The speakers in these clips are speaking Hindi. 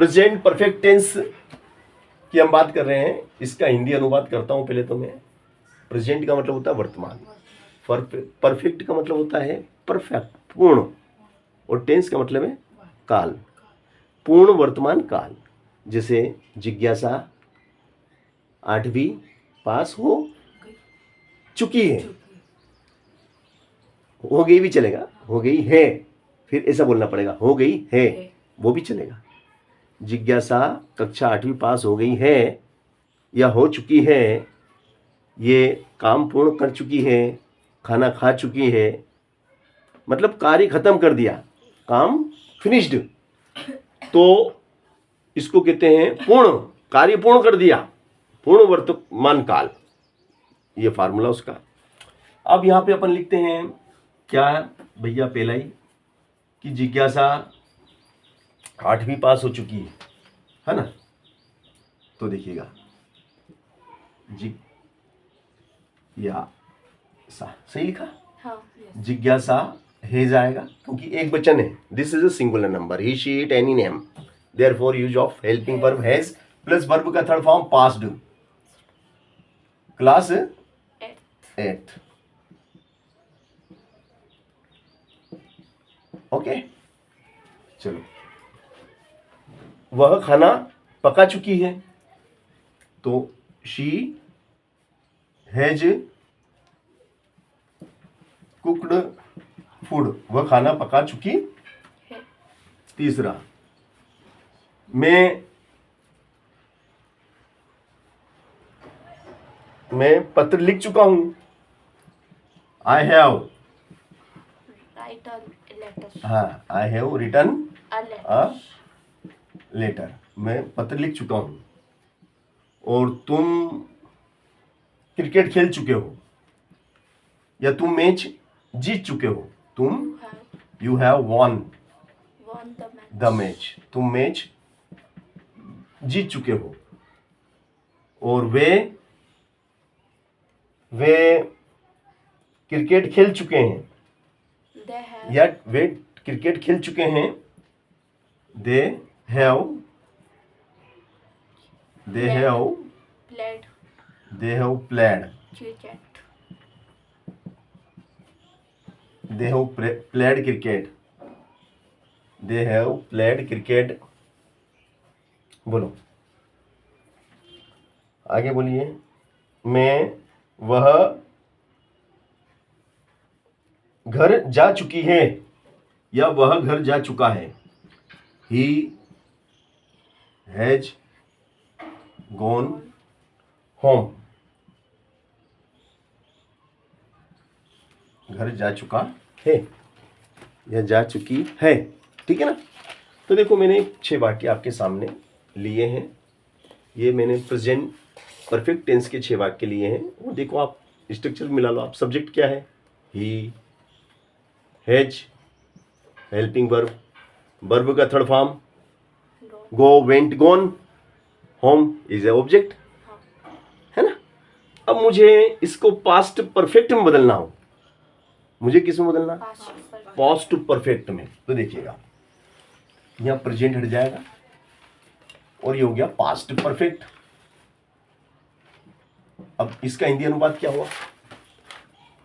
प्रेजेंट परफेक्ट टेंस की हम बात कर रहे हैं, इसका हिंदी अनुवाद करता हूं पहले तो मैं। प्रेजेंट का मतलब होता है वर्तमान, परफेक्ट का मतलब होता है परफेक्ट, पूर्ण, और टेंस का मतलब है काल, पूर्ण वर्तमान काल। जैसे जिज्ञासा 8वीं पास हो चुकी है, हो गई भी चलेगा, हो गई है, फिर ऐसा बोलना पड़ेगा, हो गई है वो भी चलेगा। जिज्ञासा कक्षा 8वीं पास हो गई है या हो चुकी है, ये काम पूर्ण कर चुकी है, खाना खा चुकी है, मतलब कार्य खत्म कर दिया, काम फिनिश्ड, तो इसको कहते हैं पूर्ण, कार्य पूर्ण कर दिया, पूर्ण वर्तमान काल, ये फार्मूला उसका। अब यहां पे अपन लिखते हैं क्या भैया, पहला ही कि जिज्ञासा 8वीं पास हो चुकी है ना, तो देखिएगा सही लिखा, हाँ, जिज्ञासा है जाएगा क्योंकि एक वचन है, this is a singular number, he she it any name, therefore use of helping verb has plus verb का third form passed, class 8th। Okay, चलो, वह खाना पका चुकी है, तो शी हैज कुक्ड फूड, वह खाना पका चुकी है। तीसरा, मैं पत्र लिख चुका हूं, I have, write a letter, हाँ, I have written a a letter, letter, मैं पत्र लिख चुका हूं। और तुम क्रिकेट खेल चुके हो या तुम मैच जीत चुके हो, तुम you have von won the match, तुम मैच जीत चुके हो। और वे क्रिकेट खेल चुके हैं, they have, या वे क्रिकेट खेल चुके हैं, they have played played, cricket, they have played cricket, they have played cricket। बोलो, आगे बोलिए, वह घर जा चुकी है या वह घर जा चुका है, he has gone home, घर जा चुका है या जा चुकी है, ठीक है ना। तो देखो, मैंने 6 वाक्य आपके सामने लिए हैं, ये मैंने प्रेजेंट परफेक्ट टेंस के 6 वाक्य लिए हैं। वो देखो, आप स्ट्रक्चर मिला लो, आप सब्जेक्ट क्या है, he has, helping verb, verb का third form go, went, gone, home is a object, है ना। अब मुझे इसको पास्ट परफेक्ट में बदलना हो, मुझे किस में बदलना, पास्ट परफेक्ट में। तो देखिएगा, यहां प्रेजेंट हट जाएगा और ये हो गया पास्ट परफेक्ट। अब इसका हिंदी अनुवाद क्या हुआ,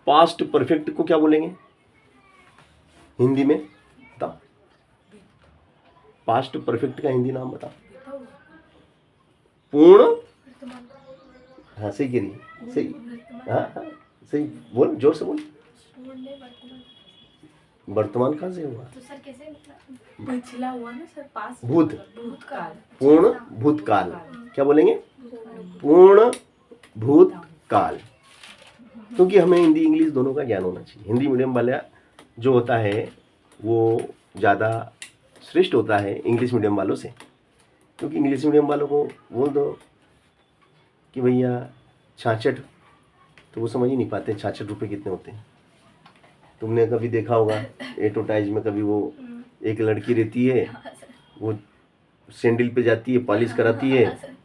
पास्ट परफेक्ट को क्या बोलेंगे हिंदी में, बताओ, पास्ट परफेक्ट का हिंदी नाम बताओ, पूर्ण, हाँ सही कह रही है, सही, हाँ सही बोल, जोर से बोल, वर्तमान कहाँ से हुआ, तो सर कैसे पिछला हुआ ना सर, पास, भूतकाल, पूर्ण भूतकाल, क्या बोलेंगे, पूर्ण भूतकाल, क्योंकि हमें हिंदी इंग्लिश दोनों का ज्ञान होना चाहिए। हिंदी मीडियम वाला जो होता है वो ज़्यादा श्रेष्ठ होता है इंग्लिश मीडियम वालों से, क्योंकि इंग्लिश मीडियम वालों को बोल दो कि भैया 66, तो वो समझ ही नहीं पाते 66 रुपये कितने होते हैं। तुमने कभी देखा होगा एडवर्टाइज में, कभी वो एक लड़की रहती है, वो सैंडल पे जाती है, पॉलिश कराती है,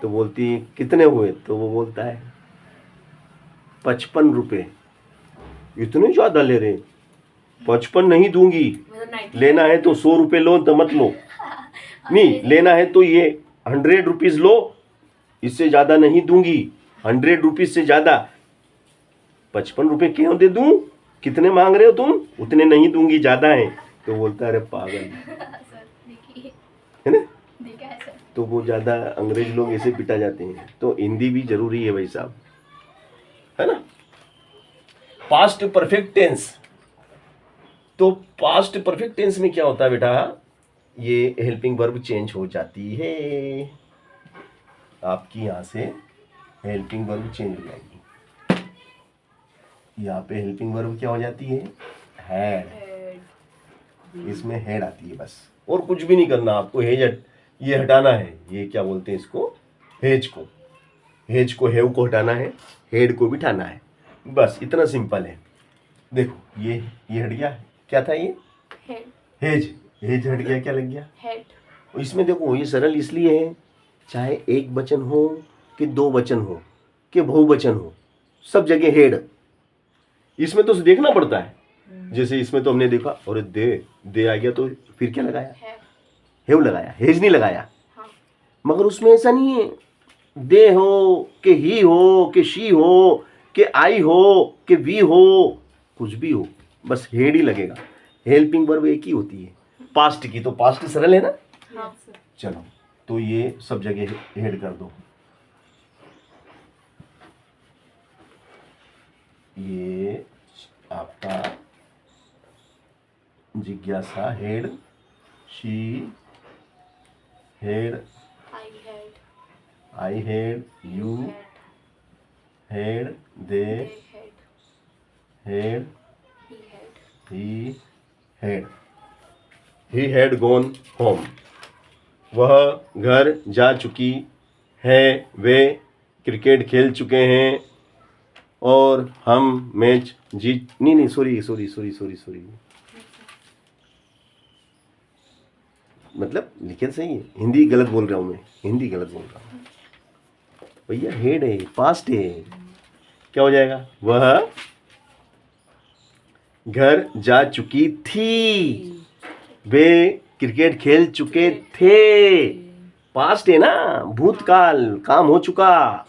तो बोलती है कितने हुए, तो वो बोलता है 55 रुपये। इतने ज़्यादा ले रहे, 55 नहीं दूंगी, लेना है तो 100 रुपये लो, तो मत लो। नहीं लेना है तो ये 100 रुपीज लो, इससे ज्यादा नहीं दूंगी। 100 रुपीज से ज्यादा 55 रुपए क्यों दे दूं? कितने मांग रहे हो तुम? उतने नहीं दूंगी, ज्यादा है। तो बोलता है अरे पागल, सर देखिए, है ना। देखा है सर। तो वो ज्यादा अंग्रेज लोग ऐसे पिटा जाते हैं। तो हिंदी भी जरूरी है भाई साहब, है ना। पास्ट परफेक्ट टेंस, तो पास्ट परफेक्ट टेंस में क्या होता है बेटा, ये हेल्पिंग वर्ब चेंज हो जाती है आपकी, यहां से हेल्पिंग वर्ब चेंज हो जाएगी। यहाँ पे हेल्पिंग वर्ब क्या हो जाती है, हैड। इसमें हेड आती है बस, और कुछ भी नहीं करना आपको। ये हटाना है, ये क्या बोलते हैं इसको, हेज को। हेज को, हेव को हटाना है, हेड को बिठाना है, बस इतना सिंपल है। देखो ये हट गया, क्या था ये, हेड। हेज। हेज हट गया, क्या लग गया, हेड। इसमें देखो ये सरल इसलिए है, चाहे एक वचन हो कि दो वचन हो कि बहुवचन हो, सब जगह हेड। इसमें तो देखना पड़ता है, जैसे इसमें तो हमने देखा और दे आ गया, तो फिर क्या लगाया, हेव लगाया, हेज नहीं लगाया। हाँ। मगर उसमें ऐसा नहीं है, दे हो कि ही हो कि शी हो कि आई हो कि वी हो, कुछ भी हो, बस हेड ही लगेगा। हेल्पिंग वर्ब एक ही होती है पास्ट की, तो पास्ट सरल है ना। हाँ सर। चलो, तो ये सब जगह हेड कर दो। ये आपका जिज्ञासा head, she had, I head, I head, you head, they head, head, he head, he head, he had gone home. वह घर जा चुकी है, वे क्रिकेट खेल चुके हैं, और हम मैच जीत, नहीं सॉरी, मतलब लिखे सही है, हिंदी गलत बोल रहा हूँ मैं, हिंदी गलत बोल रहा हूँ भैया। हेड है, पास्ट है, क्या हो जाएगा, वह घर जा चुकी थी, वे क्रिकेट खेल चुके थे। पास्ट है ना, भूतकाल, काम हो चुका।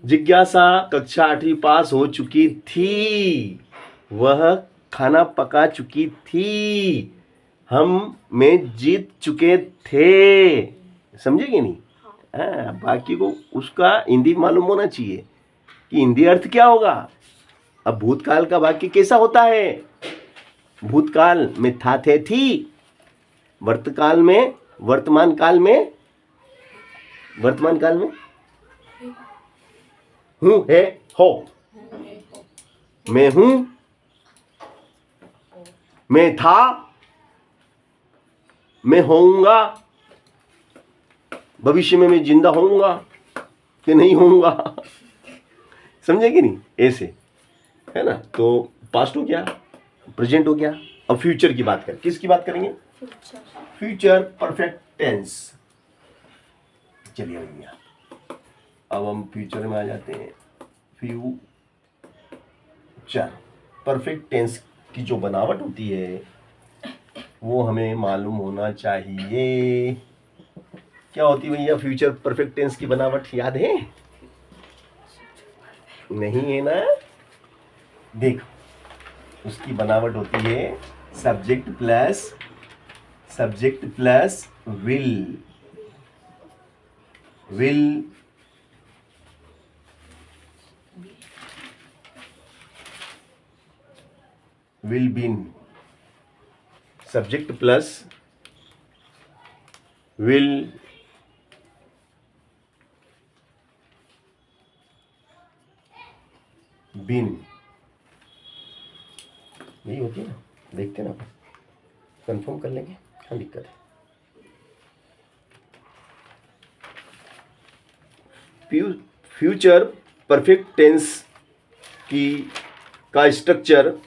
जिज्ञासा कक्षा 8वीं पास हो चुकी थी, वह खाना पका चुकी थी, हम मैच जीत चुके थे। समझे कि नहीं। हाँ, बाकी को उसका हिंदी मालूम होना चाहिए कि हिंदी अर्थ क्या होगा। अब भूतकाल का वाक्य कैसा होता है, भूतकाल में था, थे, थी। वर्तकाल में, वर्तमान काल में हूं, है, हो। मैं हूं, मैं था, मैं होऊंगा, भविष्य में मैं जिंदा होऊंगा कि नहीं होऊंगा। समझे कि नहीं, ऐसे है ना। तो पास्ट हो गया, प्रेजेंट हो गया, अब फ्यूचर की बात करें। किसकी बात करेंगे, फ्यूचर परफेक्ट टेंस। चलिए भैया, अब हम फ्यूचर में आ जाते हैं। फ्यूचर परफेक्ट टेंस की जो बनावट होती है वो हमें मालूम होना चाहिए। क्या होती है भैया फ्यूचर परफेक्ट टेंस की बनावट, याद है, नहीं है ना। देखो उसकी बनावट होती है subject plus will, will been, subject plus will been, यही होती है ना। देखते ना, कंफर्म कर लेंगे, क्या दिक्कत है। फ्यूचर परफेक्ट टेंस की का स्ट्रक्चर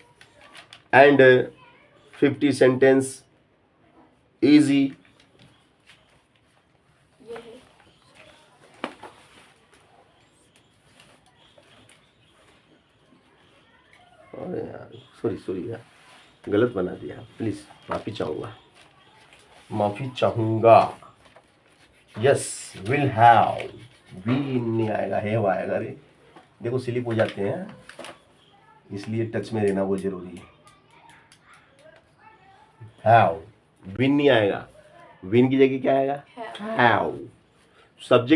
एंड 50 सेंटेंस इजी। अरे यार सॉरी यार, गलत बना दिया, प्लीज़ माफ़ी चाहूँगा। माफी चाहूंगा। यस, विल हैव, वी नहीं आएगा, हैव आएगा। रे देखो स्लिप हो जाते हैं, इसलिए टच में रहना वो जरूरी है। हैव, विन नहीं आएगा, विन की जगह क्या आएगा? हैव। सब्जेक्ट